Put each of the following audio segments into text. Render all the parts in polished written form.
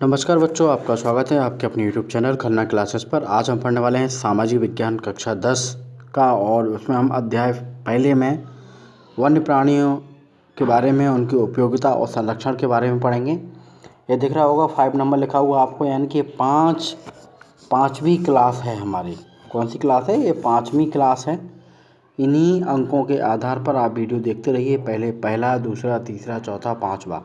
नमस्कार बच्चों, आपका स्वागत है आपके अपने यूट्यूब चैनल खन्ना क्लासेस पर। आज हम पढ़ने वाले हैं सामाजिक विज्ञान कक्षा 10 का, और उसमें हम अध्याय पहले में वन्य प्राणियों के बारे में, उनकी उपयोगिता और संरक्षण के बारे में पढ़ेंगे। ये दिख रहा होगा 5 नंबर लिखा हुआ आपको, यानी कि पाँचवीं क्लास है हमारी। कौन सी क्लास है? ये 5वीं क्लास है। इन्हीं अंकों के आधार पर आप वीडियो देखते रहिए, पहले पहला, दूसरा, तीसरा, चौथा, 5वां।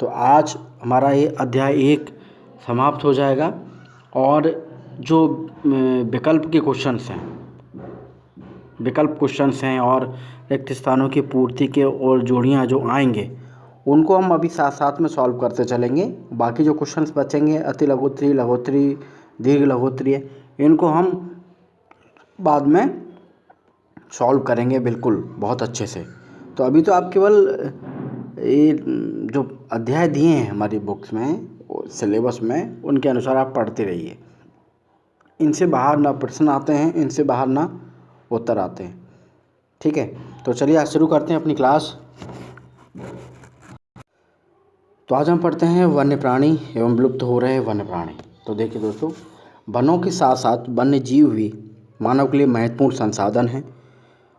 तो आज हमारा ये अध्याय 1 समाप्त हो जाएगा, और जो विकल्प के क्वेश्चंस हैं और रिक्त स्थानों की पूर्ति के और जोड़ियां जो आएंगे, उनको हम अभी साथ साथ में सॉल्व करते चलेंगे। बाकी जो क्वेश्चंस बचेंगे, अति लघुत्तरी, लघुत्तरी, दीर्घ लघुत्तरी, इनको हम बाद में सॉल्व करेंगे बिल्कुल बहुत अच्छे से। तो अभी तो आप केवल ये जो अध्याय दिए हैं हमारी बुक्स में, सिलेबस में, उनके अनुसार आप पढ़ते रहिए। इनसे बाहर ना प्रश्न आते हैं, इनसे बाहर ना उत्तर आते हैं। ठीक है, तो चलिए आज शुरू करते हैं अपनी क्लास। तो आज हम पढ़ते हैं वन्य प्राणी एवं विलुप्त हो रहे वन्य प्राणी। तो देखिए दोस्तों, वनों के साथ साथ वन्य जीव भी मानव के लिए महत्वपूर्ण संसाधन हैं।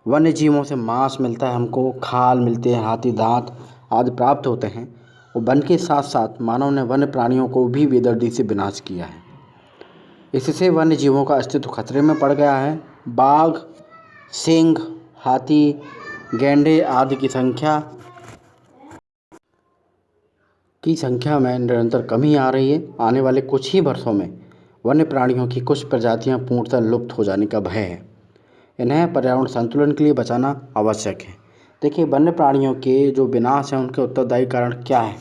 वन्य जीवों से मांस मिलता है हमको, खाल मिलते हैं, हाथी दांत आदि प्राप्त होते हैं। और वन के साथ साथ मानव ने वन्य प्राणियों को भी बेदर्दी से विनाश किया है। इससे वन्य जीवों का अस्तित्व खतरे में पड़ गया है। बाघ, सिंह, हाथी, गैंडे आदि की संख्या में निरंतर कमी आ रही है। आने वाले कुछ ही वर्षों में वन्य प्राणियों की कुछ प्रजातियां पूर्णतः लुप्त हो जाने का भय है। इन्हें पर्यावरण संतुलन के लिए बचाना आवश्यक है। देखिए, वन्य प्राणियों के जो विनाश है, उनके उत्तरदायी कारण क्या है?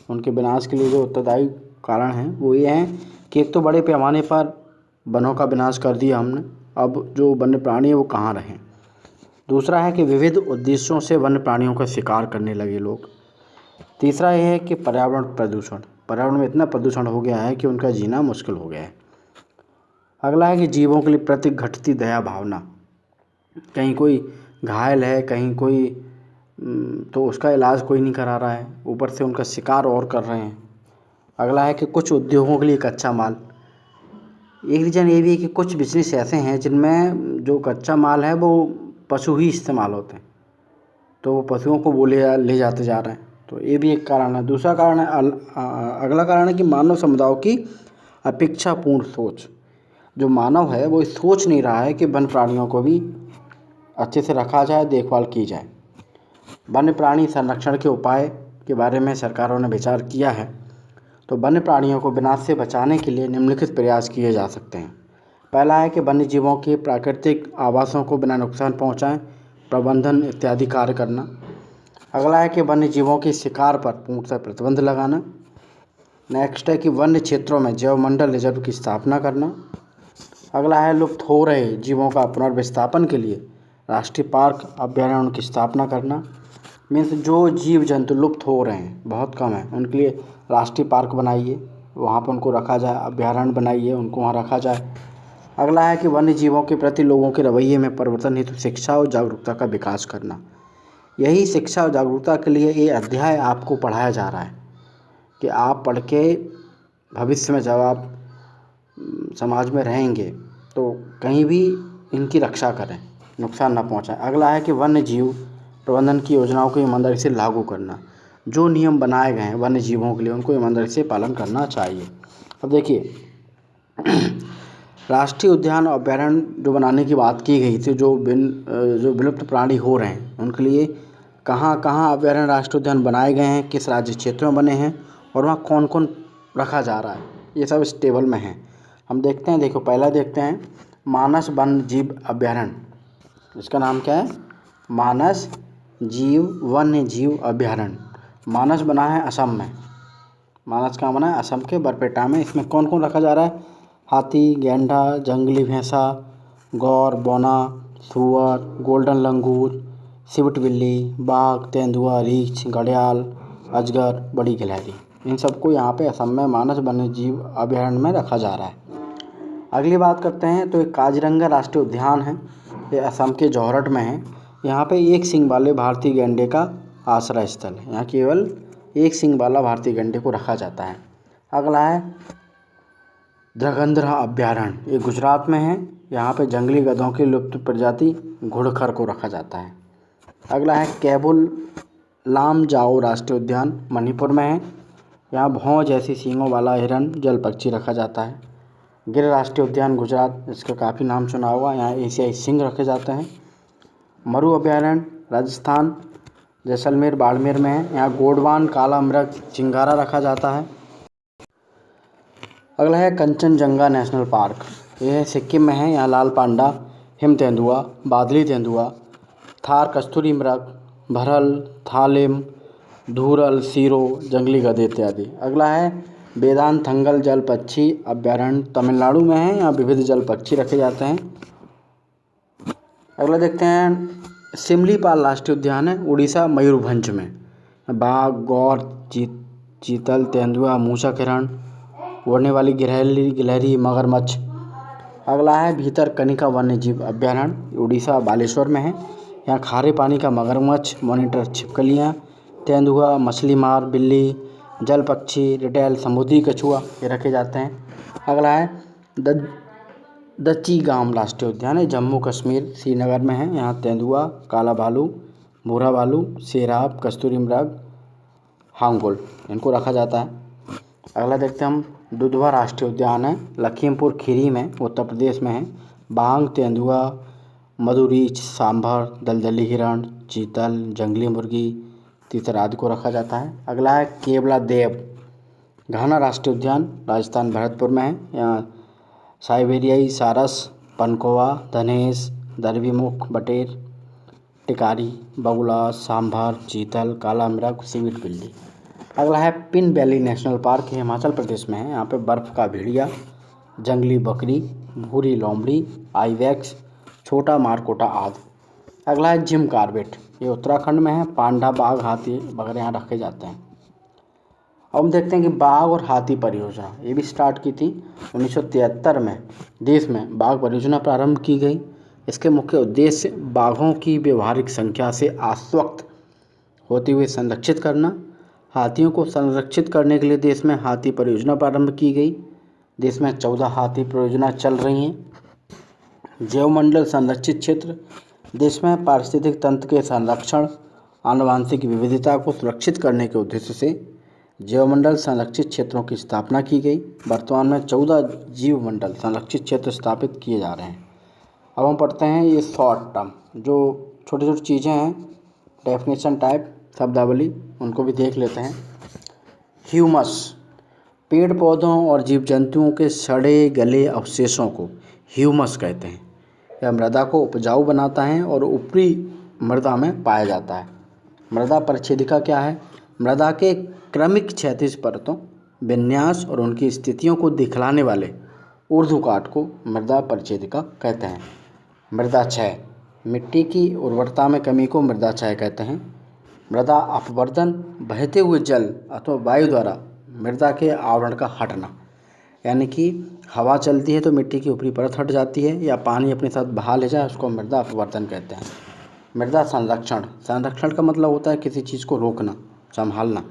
उनके विनाश के लिए जो उत्तरदायी कारण हैं वो ये हैं कि एक तो बड़े पैमाने पर वनों का विनाश कर दिया हमने, अब जो वन्य प्राणी है वो कहाँ रहें। दूसरा है कि विविध उद्देश्यों से वन्य प्राणियों का शिकार करने लगे लोग। तीसरा यह है कि पर्यावरण में इतना प्रदूषण हो गया है कि उनका जीना मुश्किल हो गया है। अगला है कि जीवों के लिए प्रति घटती दया भावना। कहीं कोई घायल है, कहीं कोई तो उसका इलाज कोई नहीं करा रहा है, ऊपर से उनका शिकार और कर रहे हैं। अगला है कि कुछ उद्योगों के लिए कच्चा माल। एक रीज़न ये भी है कि कुछ बिजनेस ऐसे हैं जिनमें जो कच्चा माल है वो पशु ही इस्तेमाल होते हैं, तो वो पशुओं को वो ले जाते जा रहे हैं। तो ये भी एक कारण है। दूसरा कारण है, अगला कारण है कि मानव समुदायों की अपेक्षापूर्ण सोच। जो मानव है वो सोच नहीं रहा है कि वन प्राणियों को भी अच्छे से रखा जाए, देखभाल की जाए। वन्य प्राणी संरक्षण के उपाय के बारे में सरकारों ने विचार किया है। तो वन्य प्राणियों को विनाश से बचाने के लिए निम्नलिखित प्रयास किए जा सकते हैं। पहला है कि वन्य जीवों के प्राकृतिक आवासों को बिना नुकसान पहुंचाएं प्रबंधन इत्यादि कार्य करना। अगला है कि वन्य जीवों के शिकार पर पूर्णतः प्रतिबंध लगाना। नेक्स्ट है कि वन्य क्षेत्रों में जैवमंडल रिजर्व की स्थापना करना। अगला है लुप्त हो रहे जीवों का पुनर्विस्थापन के लिए राष्ट्रीय पार्क अभ्यारण्य की स्थापना करना। मीन्स जो जीव जंतु लुप्त हो रहे हैं, बहुत कम है, उनके लिए राष्ट्रीय पार्क बनाइए, वहाँ पर उनको रखा जाए, अभ्यारण्य बनाइए, उनको वहाँ रखा जाए। अगला है कि वन्य जीवों के प्रति लोगों के रवैये में परिवर्तन हेतु शिक्षा और जागरूकता का विकास करना। यही शिक्षा और जागरूकता के लिए ये अध्याय आपको पढ़ाया जा रहा है कि आप पढ़ के भविष्य में जब आप समाज में रहेंगे तो कहीं भी इनकी रक्षा करें, नुकसान ना पहुंचाएं। अगला है कि वन्य जीव प्रबंधन की योजनाओं को ईमानदारी से लागू करना। जो नियम बनाए गए हैं वन्य जीवों के लिए, उनको ईमानदारी से पालन करना चाहिए। अब देखिए, राष्ट्रीय उद्यान और अभ्यारण्य जो बनाने की बात की गई थी, जो विलुप्त प्राणी हो रहे हैं उनके लिए कहाँ कहाँ अभ्यारण्य राष्ट्रीय उद्यान बनाए गए हैं, किस राज्य क्षेत्र में बने हैं, और वहाँ कौन कौन रखा जा रहा है, ये सब इस टेबल में है। हम देखते हैं। देखो, पहला देखते हैं मानस वन्य जीव अभ्यारण्य। इसका नाम क्या है? मानस वन्य जीव अभ्यारण्य। मानस बना है असम में। मानस कहाँ बना है? असम के बरपेटा में। इसमें कौन कौन रखा जा रहा है? हाथी, गैंडा, जंगली भैंसा, गौर, बौना, सुअर, गोल्डन लंगूर, सिबट बिल्ली, बाघ, तेंदुआ, रीछ, घड़ियाल, अजगर, बड़ी गिलहरी, इन सबको यहाँ पे असम में मानस वन्य जीव अभ्यारण्य में रखा जा रहा है। अगली बात करते हैं तो एक काजीरंगा राष्ट्रीय उद्यान है, ये असम के जौहरट में है। यहाँ पे एक सींग वाले भारतीय गैंडे का आश्रय स्थल है। यहाँ केवल एक सींग वाला भारतीय गैंडे को रखा जाता है। अगला है द्रगंधरा अभयारण्य, ये गुजरात में है। यहाँ पे जंगली गधों की लुप्त प्रजाति घुड़खर को रखा जाता है। अगला है कैबुल लामजाओ राष्ट्रीय उद्यान, मणिपुर में है। यहाँ भौं जैसी सींगों वाला हिरन जल पक्षी रखा जाता है। गिर राष्ट्रीय उद्यान गुजरात, इसका काफ़ी नाम सुना होगा। यहाँ एशियाई सिंह रखे जाते हैं। मरु अभयारण्य राजस्थान, जैसलमेर बाड़मेर में है। यहाँ गोंडवान काला मृग चिंगारा रखा जाता है। अगला है कंचनजंगा नेशनल पार्क, यह सिक्किम में है। यहाँ लाल पांडा, हिम तेंदुआ, बादली तेंदुआ, थार कस्तूरी मृग, भरल, थालिम, धूरल, सीरो, जंगली गधे इत्यादि। अगला है वेदांतथंगल जल पक्षी अभयारण्य, तमिलनाडु में है। यहाँ विविध जल पक्षी रखे जाते हैं। अगला देखते हैं सिमलीपाल राष्ट्रीय उद्यान है, उड़ीसा मयूरभंज में। बाघ, गौर, चीतल, तेंदुआ, मूषक हिरण, उड़ने वाली गिलहरी, मगरमच्छ। अगला है भीतरकनिका वन्य जीव अभयारण्य, उड़ीसा बालेश्वर में है। यहाँ खारे पानी का मगरमच्छ, मॉनिटर छिपकलियाँ, तेंदुआ, मछली मार बिल्ली, जल पक्षी, रिटेल, समुद्री कछुआ ये रखे जाते हैं। अगला है दच्चीगाम राष्ट्रीय उद्यान है, जम्मू कश्मीर श्रीनगर में है। यहाँ तेंदुआ, काला भालू, भूरा भालू, सेराब, कस्तूरी मृग, हांगुल इनको रखा जाता है। अगला देखते हैं हम दुधवा राष्ट्रीय उद्यान है, लखीमपुर खीरी में, उत्तर प्रदेश में है। बांग, तेंदुआ, मधुरीच, सांभर, दलदली हिरण, चीतल, जंगली मुर्गी, तीतर आदि को रखा जाता है। अगला है केवला देव घाना राष्ट्रीय उद्यान, राजस्थान भरतपुर में है। यहाँ साइबेरियाई सारस, पनकोवा, धनेश, दरबीमुख, बटेर, टिकारी, बगुला, सांभर, चीतल, काला मृग, सीवीड बिल्ली। अगला है Pin valley national park, Himachal Pradesh में है। यहाँ पे बर्फ़ का भेड़िया, जंगली बकरी, भूरी लोमड़ी, आइवैक्स, छोटा मारकोटा आदि। अगला है जिम कॉर्बेट, ये उत्तराखंड में है। पांडा, बाघ, हाथी वगैरह यहाँ रखे जाते हैं। अब हम देखते हैं कि बाघ और हाथी परियोजना, ये भी स्टार्ट की थी 1973 में। देश में बाघ परियोजना प्रारंभ की गई। इसके मुख्य उद्देश्य बाघों की व्यवहारिक संख्या से आश्वस्त होते हुए संरक्षित करना। हाथियों को संरक्षित करने के लिए देश में हाथी परियोजना प्रारंभ की गई। देश में 14 हाथी परियोजना चल रही हैं। जैवमंडल संरक्षित क्षेत्र, देश में पारिस्थितिक तंत्र के संरक्षण, आनुवंशिक विविधता को सुरक्षित करने के उद्देश्य से जैवमंडल संरक्षित क्षेत्रों की स्थापना की गई। वर्तमान में 14 जीवमंडल संरक्षित क्षेत्र स्थापित किए जा रहे हैं। अब हम पढ़ते हैं ये शॉर्ट टर्म, जो छोटी छोटी चीज़ें हैं, डेफिनेशन टाइप शब्दावली, उनको भी देख लेते हैं। ह्यूमस, पेड़ पौधों और जीव जंतुओं के सड़े गले अवशेषों को ह्यूमस कहते हैं। यह मृदा को उपजाऊ बनाता है और ऊपरी मृदा में पाया जाता है। मृदा परिच्छेदिका क्या है? मृदा के क्रमिक क्षैतिज परतों, विन्यास और उनकी स्थितियों को दिखलाने वाले ऊर्ध्वकाट को मृदा परिच्छेदिका कहते हैं। मृदा क्षय, मिट्टी की उर्वरता में कमी को मृदा क्षय कहते हैं। मृदा अपवर्तन, बहते हुए जल अथवा वायु द्वारा मृदा के आवरण का हटना, यानी कि हवा चलती है तो मिट्टी की ऊपरी परत हट जाती है या पानी अपने साथ बहा ले जाए, उसको मृदा अपवर्तन कहते हैं। मृदा संरक्षण, संरक्षण का मतलब होता है किसी चीज़ को रोकना, संभालना।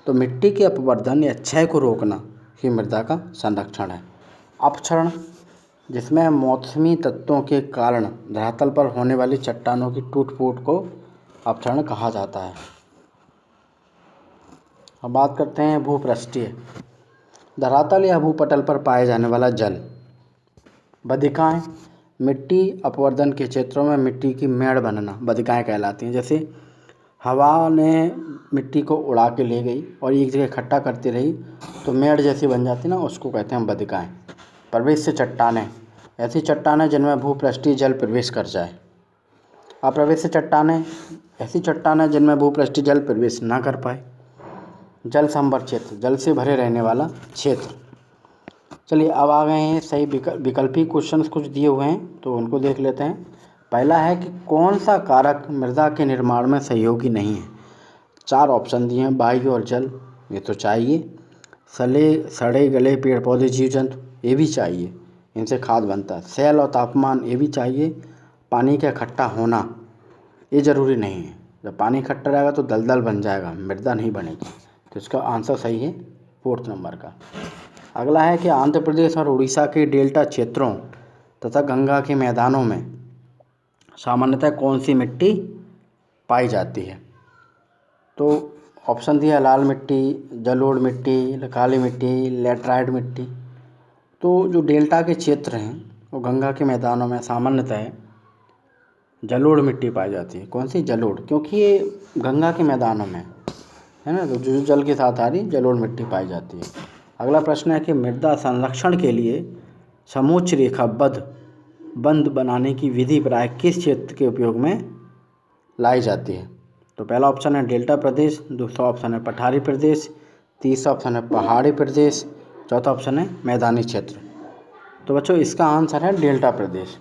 तो मिट्टी के अपवर्तन या क्षय को रोकना ही मृदा का संरक्षण है। अपक्षरण, जिसमें मौसमी तत्वों के कारण धरातल पर होने वाली चट्टानों की टूट फूट को अपक्षरण कहा जाता है। अब बात करते हैं भूपृष्ठीय, धरातल या भूपटल पर पाए जाने वाला जल। बदिकाएँ, मिट्टी अपवर्तन के क्षेत्रों में मिट्टी की मेड़ बनना बदिकाएँ कहलाती हैं। जैसे हवा ने मिट्टी को उड़ा के ले गई और एक जगह इकट्ठा करती रही तो मेड़ जैसी बन जाती ना, उसको कहते हैं बदिकाएँ। प्रवेश से चट्टानें, ऐसी चट्टानें जिनमें भूपृष्ठीय जल प्रवेश कर जाए। अप्रवेश से चट्टानें, ऐसी चट्टानें जिनमें भूपृष्ठीय जल प्रवेश ना कर पाए। जल संभर क्षेत्र, जल से भरे रहने वाला क्षेत्र। चलिए अब आ गए हैं सही विकल्पी क्वेश्चंस कुछ दिए हुए हैं तो उनको देख लेते हैं। पहला है कि कौन सा कारक मृदा के निर्माण में सहयोगी नहीं है? 4 ऑप्शन दिए हैं, वायु और जल, ये तो चाहिए। सड़े गले पेड़ पौधे जीव जंतु, ये भी चाहिए, इनसे खाद बनता है। सेल और तापमान, ये भी चाहिए। पानी का इकट्ठा होना, ये ज़रूरी नहीं है। जब पानी इकट्ठा रहेगा तो दलदल बन जाएगा, मृदा नहीं बनेगी। तो इसका आंसर सही है 4th नंबर का। अगला है कि आंध्र प्रदेश और उड़ीसा के डेल्टा क्षेत्रों तथा गंगा के मैदानों में सामान्यतः कौन सी मिट्टी पाई जाती है। तो ऑप्शन दिया लाल मिट्टी, जलोढ़ मिट्टी, काली मिट्टी, लैटराइट मिट्टी। तो जो डेल्टा के क्षेत्र हैं वो गंगा के मैदानों में सामान्यतः जलोढ़ मिट्टी पाई जाती है। कौन सी? जलोढ़, क्योंकि ये गंगा के मैदानों में है ना, तो जो जल के साथ आ रही जलोढ़ मिट्टी पाई जाती है। अगला प्रश्न है कि मृदा संरक्षण के लिए समोच्च रेखाबद्ध बंध बनाने की विधि प्राय किस क्षेत्र के उपयोग में लाई जाती है। तो पहला ऑप्शन है डेल्टा प्रदेश, दूसरा ऑप्शन है पठारी प्रदेश, तीसरा ऑप्शन है पहाड़ी प्रदेश, चौथा ऑप्शन है मैदानी क्षेत्र। तो बच्चों इसका आंसर है डेल्टा प्रदेश।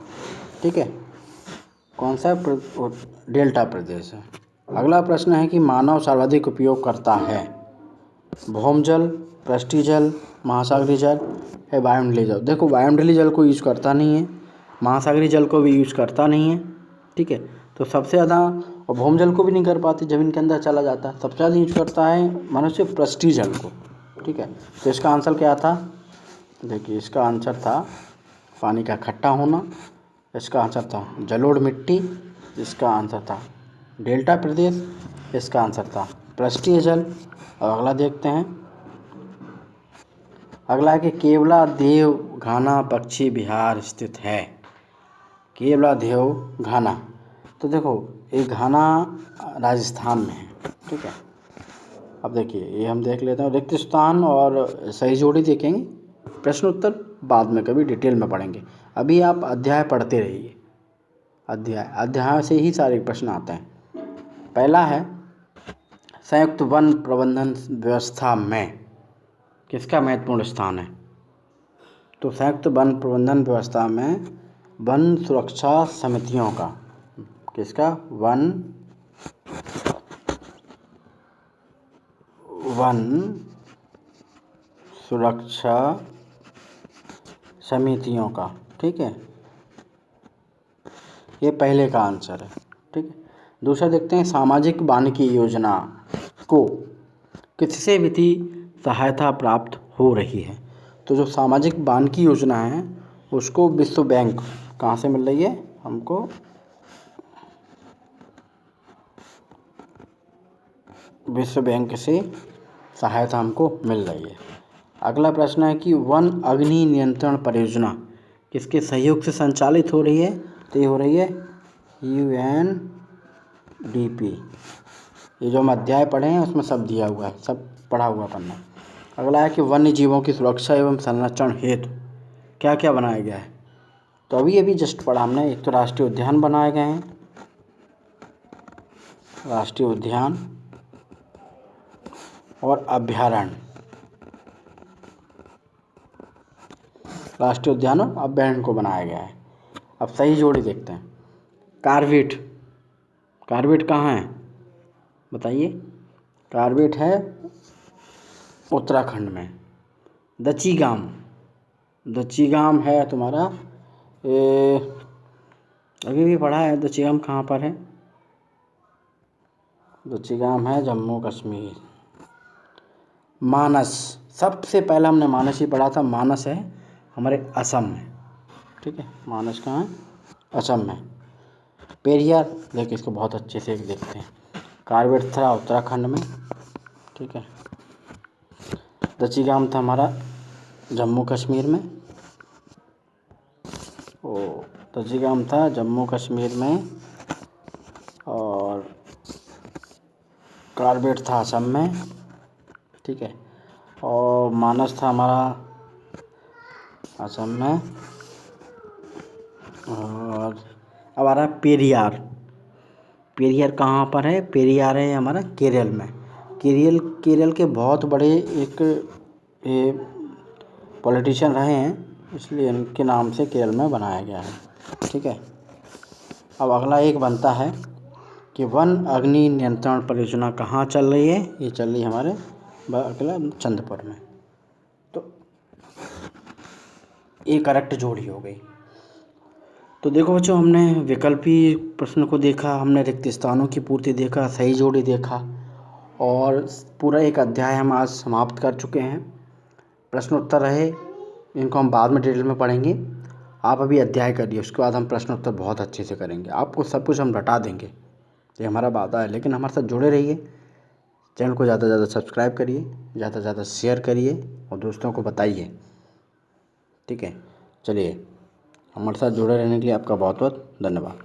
ठीक है, कौन सा? डेल्टा प्रदेश है। अगला प्रश्न है कि मानव सर्वाधिक उपयोग करता है भौमजल, पृष्ठीय जल, महासागरीय जल है वायुमंडलीय जल। देखो वायुमंडलीय जल को यूज़ करता नहीं है, महासागरीय जल को भी यूज़ करता नहीं है। ठीक है, तो सबसे ज़्यादा, और भौमजल को भी नहीं कर पाती, ज़मीन के अंदर चला जाता है। सबसे ज़्यादा यूज करता है मनुष्य पृष्ठीय जल को। ठीक है, तो इसका आंसर क्या था? देखिए इसका आंसर था पानी का खट्टा होना, इसका आंसर था जलोढ़ मिट्टी, इसका आंसर था डेल्टा प्रदेश, इसका आंसर था पृष्ठीय जल। और अगला देखते हैं, अगला है कि केवलादेव घाना पक्षी विहार स्थित है। केवलादेव घाना, तो देखो ये घाना राजस्थान में है। ठीक है, अब देखिए ये हम देख लेते हैं रिक्त स्थान और सही जोड़ी देखेंगे, प्रश्न उत्तर बाद में कभी डिटेल में पढ़ेंगे। अभी आप अध्याय पढ़ते रहिए, अध्याय से ही सारे प्रश्न आते हैं। पहला है संयुक्त वन प्रबंधन व्यवस्था में किसका महत्वपूर्ण स्थान है। तो संयुक्त वन प्रबंधन व्यवस्था में वन सुरक्षा समितियों का, किसका? वन सुरक्षा समितियों का। ठीक है, ये पहले का आंसर है। ठीक है, दूसरा देखते हैं सामाजिक वानिकी योजना को किससे वित्तीय सहायता प्राप्त हो रही है। तो जो सामाजिक वानिकी योजना है उसको विश्व बैंक कहाँ से मिल रही है हमको? विश्व बैंक से सहायता हमको मिल रही है। अगला प्रश्न है कि वन अग्नि नियंत्रण परियोजना किसके सहयोग से संचालित हो रही है। तो ये हो रही है UNDP। ये जो हम अध्याय पढ़े हैं उसमें सब दिया हुआ है, सब पढ़ा हुआ पढ़ना। अगला है कि वन्य जीवों की सुरक्षा एवं संरक्षण हेतु क्या क्या बनाया गया है। तो अभी जस्ट पढ़ा हमने, एक तो राष्ट्रीय उद्यान बनाए गए हैं, राष्ट्रीय उद्यान और अभयारण्य, राष्ट्रीय उद्यान और अभयारण्य को बनाया गया है। अब सही जोड़ी देखते हैं। कार्बेट, कार्बेट कहाँ है बताइए? कार्बेट है उत्तराखंड में। दचीगाम, दचीगाम है तुम्हारा, अभी भी पढ़ा है। दचीगाम कहाँ पर है? दचीगाम है जम्मू कश्मीर। मानस, सबसे पहला हमने मानस ही पढ़ा था, मानस है हमारे असम में। ठीक है, मानस कहाँ है? असम में। पेरियार, देखिए इसको बहुत अच्छे से देखते हैं। कार्बेट था उत्तराखंड में। ठीक है, दचीगाम था हमारा जम्मू कश्मीर में। दचीगाम था जम्मू कश्मीर में और कार्बेट था असम में। ठीक है, और मानस था हमारा असम में। और अब आ रहा है पेरियार। पेरियार कहाँ पर है? पेरियार है हमारा केरल में। केरल के बहुत बड़े एक पॉलिटिशियन रहे हैं, इसलिए इनके नाम से केरल में बनाया गया है। ठीक है, अब अगला एक बनता है कि वन अग्नि नियंत्रण परियोजना कहाँ चल रही है। ये चल रही है हमारे अगला चंद्रपुर में। तो ये करेक्ट जोड़ी हो गई। तो देखो बच्चों, हमने विकल्पी प्रश्न को देखा, हमने रिक्त स्थानों की पूर्ति देखा, सही जोड़ी देखा और पूरा एक अध्याय हम आज समाप्त कर चुके हैं। प्रश्न उत्तर रहे, इनको हम बाद में डिटेल में पढ़ेंगे। आप अभी अध्याय करिए, उसके बाद हम प्रश्न उत्तर बहुत अच्छे से करेंगे। आपको सब कुछ हम रटा देंगे, ये हमारा वादा है। लेकिन हमारे साथ जुड़े रहिए, चैनल को ज़्यादा से ज़्यादा सब्सक्राइब करिए, ज़्यादा से ज़्यादा शेयर करिए और दोस्तों को बताइए। ठीक है, चलिए, हमारे साथ जुड़े रहने के लिए आपका बहुत बहुत धन्यवाद।